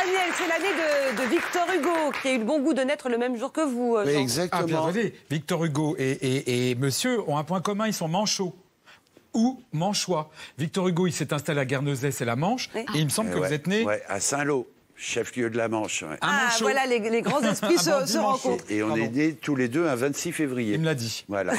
Daniel, c'est l'année de Victor Hugo, qui a eu le bon goût de naître le même jour que vous, Jean. Oui, exactement. Ah, bien regardez, Victor Hugo et monsieur ont un point commun, ils sont manchots. Ou manchois. Victor Hugo, il s'est installé à Guernesey, c'est la Manche, Oui. et il me semble que vous êtes né... Ouais, à Saint-Lô, chef-lieu de la Manche. Ouais. Ah, manchot. voilà, les grands esprits se rencontrent. Et on est nés tous les deux un 26 février. Il me l'a dit. Voilà.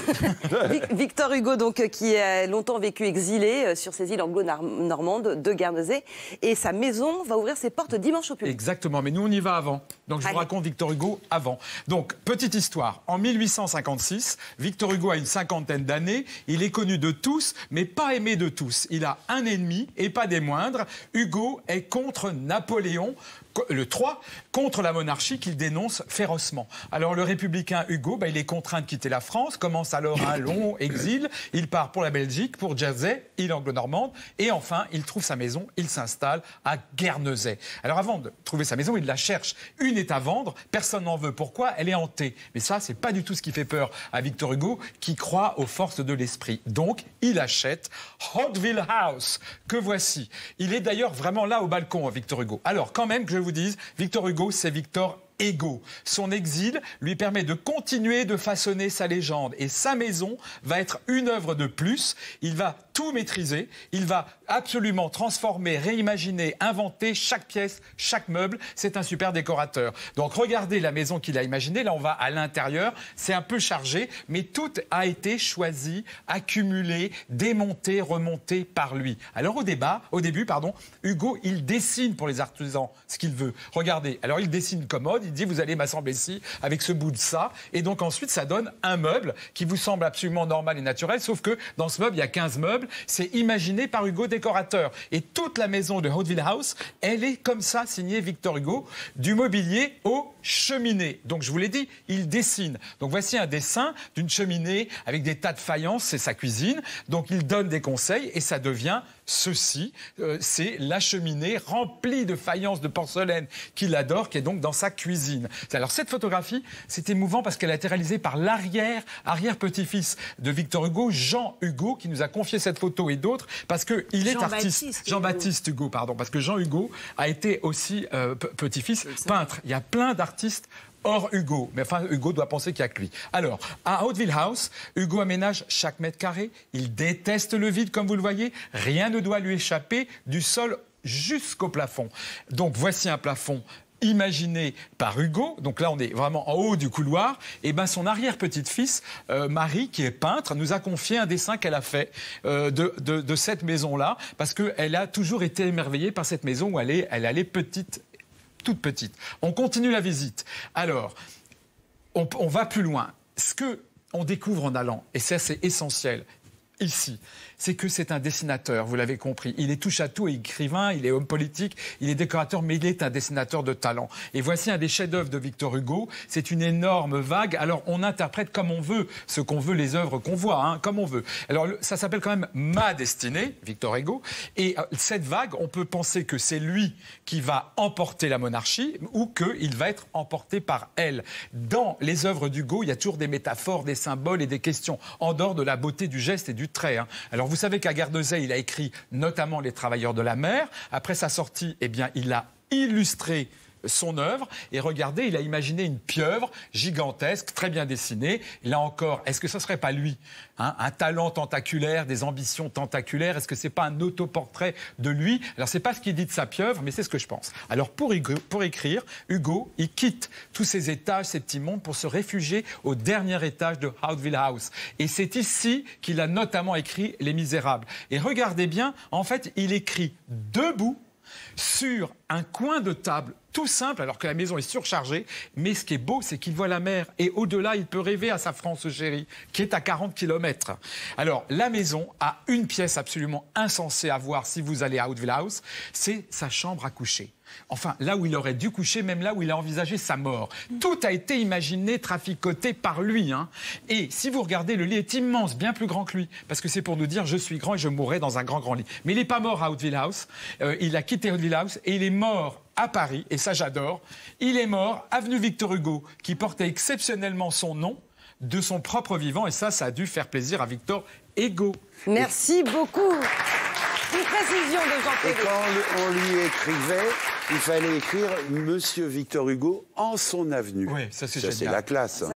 Victor Hugo, donc, qui a longtemps vécu exilé sur ces îles anglo-normandes de Guernesey. Et sa maison va ouvrir ses portes dimanche au public. Exactement, mais nous on y va avant. Donc je vous raconte Victor Hugo avant. Donc, petite histoire. En 1856, Victor Hugo a une cinquantaine d'années. Il est connu de tous, mais pas aimé de tous. Il a un ennemi, et pas des moindres. Hugo est contre Napoléon, le 3, contre la monarchie qu'il dénonce férocement. Alors le républicain Hugo, il est contraint de quitter la France, commence alors un long exil. Il part pour la Belgique, pour Jersey, île anglo-normande, et enfin, il trouve sa maison, il s'installe à Guernesey. Alors avant de trouver sa maison, il la cherche. Une est à vendre, personne n'en veut. Pourquoi? Elle est hantée. Mais ça, c'est pas du tout ce qui fait peur à Victor Hugo, qui croit aux forces de l'esprit. Donc, il achète Hauteville House, que voici. Il est d'ailleurs vraiment là au balcon, Victor Hugo. Alors, quand même que je vous dise, Victor Hugo, c'est Victor Hugo. Son exil lui permet de continuer de façonner sa légende. Et sa maison va être une œuvre de plus. Il va tout maîtriser. Il va absolument transformer, réimaginer, inventer chaque pièce, chaque meuble. C'est un super décorateur. Donc regardez la maison qu'il a imaginée. Là, on va à l'intérieur. C'est un peu chargé, mais tout a été choisi, accumulé, démonté, remonté par lui. Alors au début, Hugo, il dessine pour les artisans ce qu'il veut. Regardez. Alors il dessine une commode. Il dit, vous allez m'assembler ici avec ce bout de ça. Et donc ensuite, ça donne un meuble qui vous semble absolument normal et naturel. Sauf que dans ce meuble, il y a 15 meubles. C'est imaginé par Hugo, décorateur. Et toute la maison de Hauteville House, elle est comme ça, signée Victor Hugo, du mobilier au cheminée. Donc je vous l'ai dit, il dessine. Donc voici un dessin d'une cheminée avec des tas de faïences, c'est sa cuisine. Donc il donne des conseils et ça devient ceci. C'est la cheminée remplie de faïences de porcelaine qu'il adore, qui est donc dans sa cuisine. Alors cette photographie, c'est émouvant parce qu'elle a été réalisée par l'arrière-petit-fils de Victor Hugo, Jean Hugo, qui nous a confié cette photo et d'autres, parce qu'il est artiste. Jean-Baptiste Hugo, pardon, parce que Jean Hugo a été aussi petit-fils peintre. Il y a plein d'artistes hors Hugo. Mais enfin, Hugo doit penser qu'il n'y a que lui. Alors, à Hauteville House, Hugo aménage chaque mètre carré. Il déteste le vide, comme vous le voyez. Rien ne doit lui échapper, du sol jusqu'au plafond. Donc, voici un plafond imaginé par Hugo. Donc là, on est vraiment en haut du couloir. Et ben, son arrière-petite-fille, Marie, qui est peintre, nous a confié un dessin qu'elle a fait de cette maison-là, parce qu'elle a toujours été émerveillée par cette maison où elle allait toute petite. On continue la visite. Alors, on va plus loin. Ce qu'on découvre en allant, et ça c'est essentiel, ici, c'est que c'est un dessinateur, vous l'avez compris. Il est touche-à-tout, écrivain, il est homme politique, il est décorateur, mais il est un dessinateur de talent. Et voici un des chefs-d'œuvre de Victor Hugo. C'est une énorme vague. Alors, on interprète comme on veut ce qu'on veut, les œuvres qu'on voit, comme on veut. Alors, ça s'appelle quand même Ma destinée, Victor Hugo. Et cette vague, on peut penser que c'est lui qui va emporter la monarchie ou qu'il va être emporté par elle. Dans les œuvres d'Hugo, il y a toujours des métaphores, des symboles et des questions, en dehors de la beauté du geste et du trait. Alors, vous savez qu'à Guernesey, il a écrit notamment Les Travailleurs de la mer. Après sa sortie, il a illustré son œuvre. Et regardez, il a imaginé une pieuvre gigantesque, très bien dessinée. Là encore, est-ce que ce ne serait pas lui, un talent tentaculaire, des ambitions tentaculaires? Est-ce que ce n'est pas un autoportrait de lui? Alors, ce n'est pas ce qu'il dit de sa pieuvre, mais c'est ce que je pense. Alors, pour écrire, Hugo, il quitte tous ces étages, ces petits mondes, pour se réfugier au dernier étage de Hauteville House. Et c'est ici qu'il a notamment écrit Les Misérables. Et regardez bien, en fait, il écrit debout sur un coin de table tout simple, alors que la maison est surchargée. Mais ce qui est beau, c'est qu'il voit la mer. Et au-delà, il peut rêver à sa France chérie, qui est à 40 km. Alors, la maison a une pièce absolument insensée à voir si vous allez à Hauteville House. C'est sa chambre à coucher. Enfin, là où il aurait dû coucher, même là où il a envisagé sa mort. Tout a été imaginé, traficoté par lui. Et si vous regardez, le lit est immense, bien plus grand que lui. Parce que c'est pour nous dire, je suis grand et je mourrai dans un grand, grand lit. Mais il n'est pas mort à Hauteville House. Il a quitté Hauteville House et il est mort à Paris. Et ça, j'adore. Il est mort, avenue Victor Hugo, qui portait exceptionnellement son nom de son propre vivant. Et ça a dû faire plaisir à Victor Hugo. Merci beaucoup. Une précision de Et Jean-Claude. quand on lui écrivait, il fallait écrire Monsieur Victor Hugo en son avenue. Oui, ça c'est Ça, c'est génial. la classe. hein.